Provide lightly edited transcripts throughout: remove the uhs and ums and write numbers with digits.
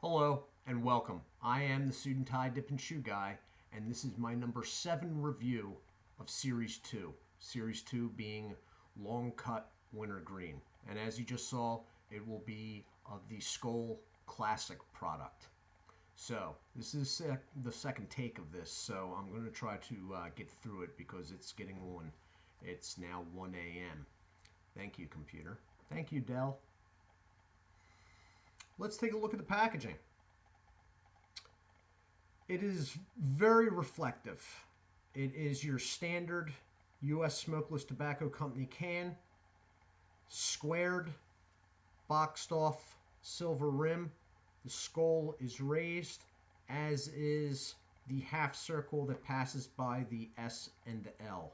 Hello and welcome. I am the Suit&Tie Dip&ChewGuy, and this is my number 7 review of Series 2. Series 2 being Long Cut Wintergreen. And as you just saw, it will be of the Skoal Classic product. So, this is the second take of this, so I'm going to try to get through it because it's getting on. It's now 1 a.m. Thank you, computer. Thank you, Dell. Let's take a look at the packaging. It is very reflective. It is your standard U.S. Smokeless Tobacco Company can, squared, boxed off silver rim. The skull is raised, as is the half circle that passes by the S and the L.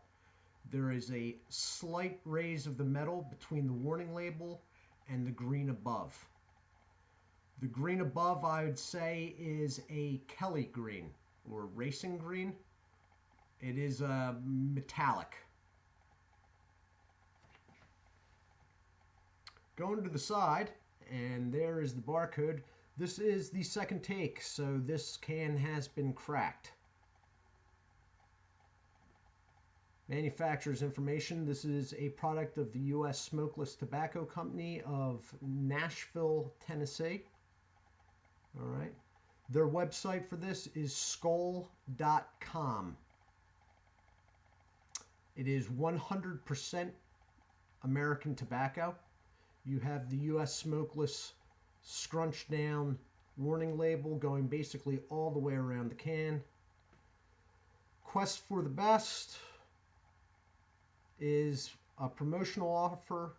There is a slight raise of the metal between the warning label and the green above. The green above, I would say, is a Kelly green or racing green. It is metallic. Going to the side, and there is the barcode. This is the second take, so this can has been cracked. Manufacturer's information. This is a product of the U.S. Smokeless Tobacco Company of Nashville, Tennessee. All right. Their website for this is Skoal.com. It is 100% American tobacco. You have the U.S. Smokeless scrunched down warning label going basically all the way around the can. Quest for the Best is a promotional offer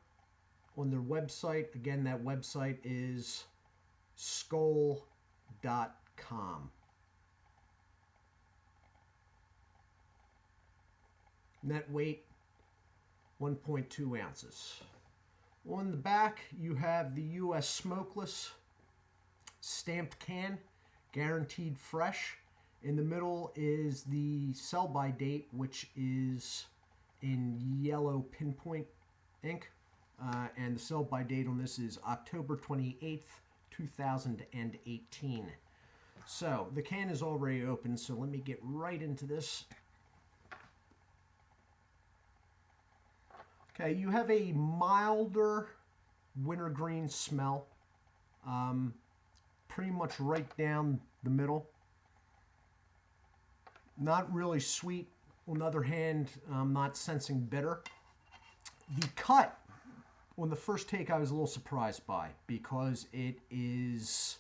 on their website. Again, that website is Skoal.com. Net weight 1.2 ounces. On the back, you have the U.S. Smokeless stamped can, guaranteed fresh. In the middle is the sell-by date, which is in yellow pinpoint ink. And the sell-by date on this is October 28th, 2018. So the can is already open, so let me get right into this. Okay, you have a milder wintergreen smell, pretty much right down the middle. Not really sweet. On the other hand, I'm not sensing bitter. The cut on the first take I was a little surprised by because it is,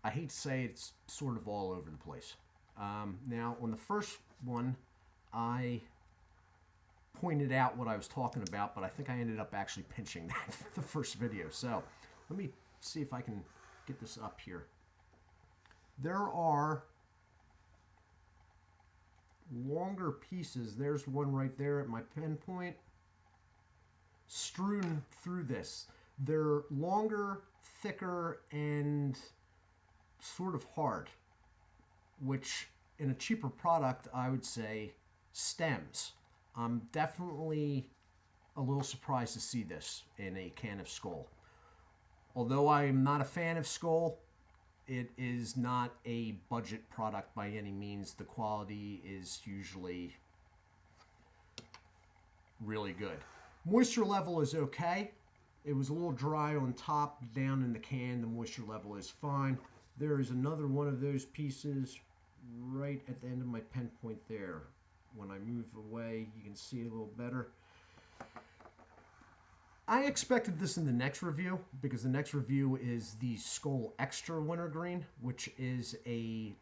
I hate to say it's sort of all over the place. Now on the first one I pointed out what I was talking about, but I think I ended up actually pinching that for the first video. So let me see if I can get this up here. There are longer pieces. There's one right there at my pinpoint, strewn through this. They're longer, thicker, and sort of hard, which in a cheaper product I would say stems. I'm definitely a little surprised to see this in a can of Skoal. Although I'm not a fan of Skoal, it is not a budget product by any means. The quality is usually really good. Moisture level is okay. It was a little dry on top. Down in the can, the moisture level is fine. There is another one of those pieces right at the end of my pen point there. When I move away, you can see it a little better. I expected this in the next review because the next review is the Skoal Extra Wintergreen, which is a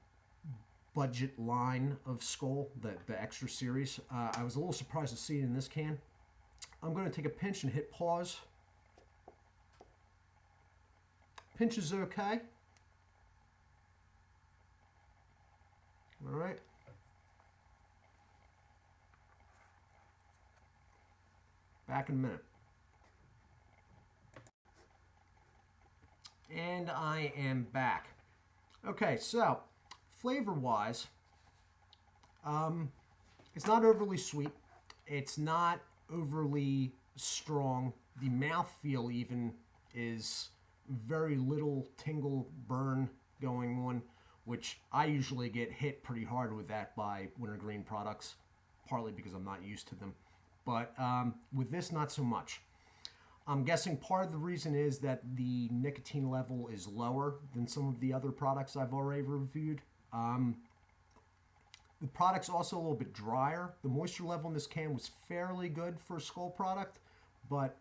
budget line of Skoal, the Extra series. I was a little surprised to see it in this can. I'm going to take a pinch and hit pause. Pinch is okay. All right. Back in a minute. And I am back. Okay, so flavor-wise, it's not overly sweet. It's not overly strong. The mouthfeel even is very little tingle burn going on, which I usually get hit pretty hard with that by Wintergreen products, partly because I'm not used to them. But with this, not so much. I'm guessing part of the reason is that the nicotine level is lower than some of the other products I've already reviewed. The product's also a little bit drier. The moisture level in this can was fairly good for a Skoal product, but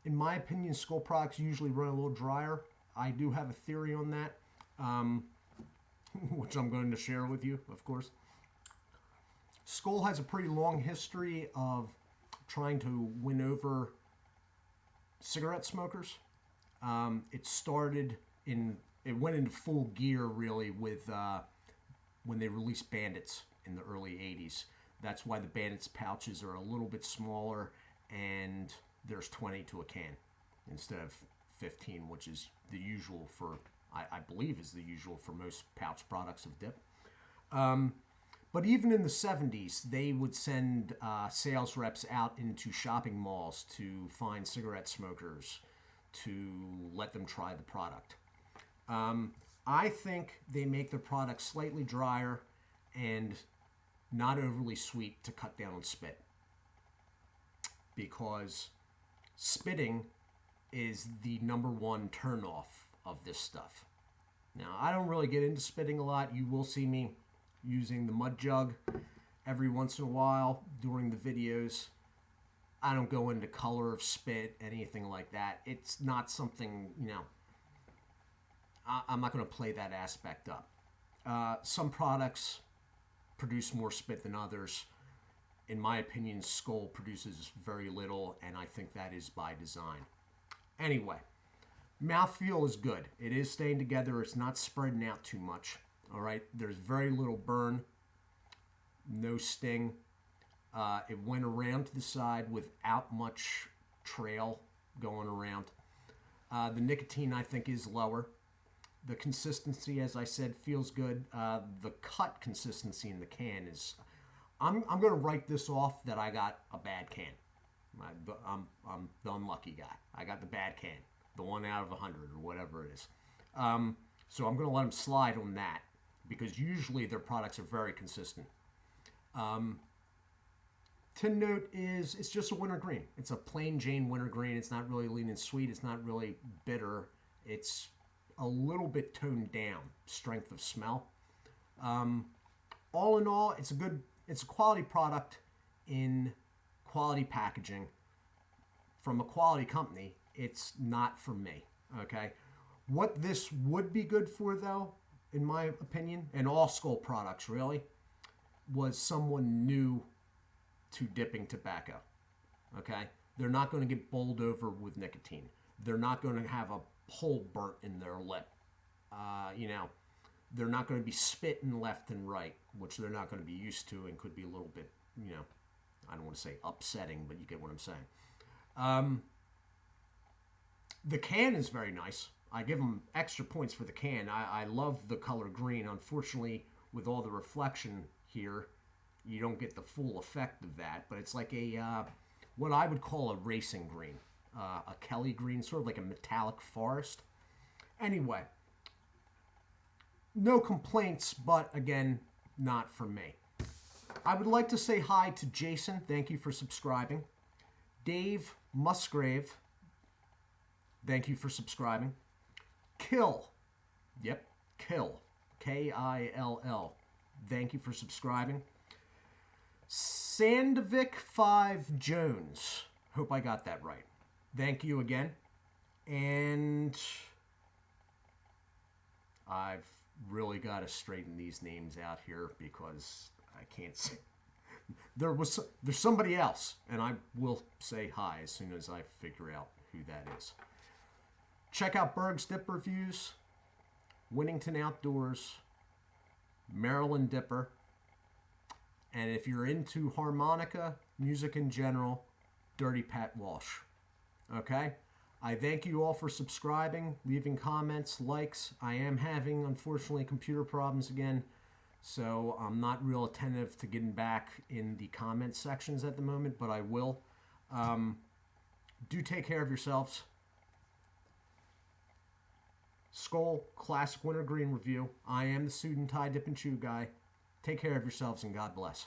in my opinion, Skoal products usually run a little drier. I do have a theory on that, which I'm going to share with you, of course. Skoal has a pretty long history of trying to win over cigarette smokers. It went into full gear really with when they released Bandits in the early 80s. That's why the Bandits pouches are a little bit smaller and there's 20 to a can instead of 15, which is the usual for, I believe is the usual for most pouch products of Dip. But even in the 70s, they would send sales reps out into shopping malls to find cigarette smokers to let them try the product. I think they make the product slightly drier and not overly sweet to cut down on spit, because spitting is the #1 turnoff of this stuff. Now, I don't really get into spitting a lot. You will see me using the mud jug every once in a while during the videos. I don't go into color of spit, anything like that. It's not something, I'm not going to play that aspect up. Some products produce more spit than others. In my opinion, Skoal produces very little, and I think that is by design. Anyway, mouthfeel is good. It is staying together. It's not spreading out too much. All right, there's very little burn, no sting. It went around to the side without much trail going around. The nicotine, I think, is lower. The consistency, as I said, feels good. The cut consistency in the can is... I'm going to write this off that I got a bad can. I'm the unlucky guy. I got the bad can, the 1 out of 100 or whatever it is. So I'm going to let them slide on that, because usually their products are very consistent. Tin note is, it's just a wintergreen. It's a plain Jane wintergreen. It's not really lean and sweet. It's not really bitter. It's a little bit toned down, strength of smell. All in all, it's a quality product in quality packaging from a quality company. It's not for me, okay? What this would be good for, though, in my opinion, and all Skoal products really, was someone new to dipping tobacco, okay? They're not going to get bowled over with nicotine. They're not going to have a hole burnt in their lip. They're not going to be spitting left and right, which they're not going to be used to and could be a little bit, I don't want to say upsetting, but you get what I'm saying. The can is very nice. I give them extra points for the can. I love the color green. Unfortunately, with all the reflection here, you don't get the full effect of that, but it's like what I would call a racing green, a Kelly green, sort of like a metallic forest. Anyway, no complaints, but again, not for me. I would like to say hi to Jason. Thank you for subscribing. Dave Musgrave. Thank you for subscribing. Kill. Yep, Kill. Kill. Thank you for subscribing. Sandvik 5 Jones. Hope I got that right. Thank you again. And I've really got to straighten these names out here because I can't say. There's somebody else, and I will say hi as soon as I figure out who that is. Check out Berg's Dip Reviews, Winnington Outdoors, Maryland Dipper, and if you're into harmonica, music in general, Dirty Pat Walsh. Okay? I thank you all for subscribing, leaving comments, likes. I am having, unfortunately, computer problems again, so I'm not real attentive to getting back in the comment sections at the moment, but I will. Do take care of yourselves. Skoal Classic Wintergreen review. I am the Suit&Tie Dip&Chew Guy. Take care of yourselves and God bless.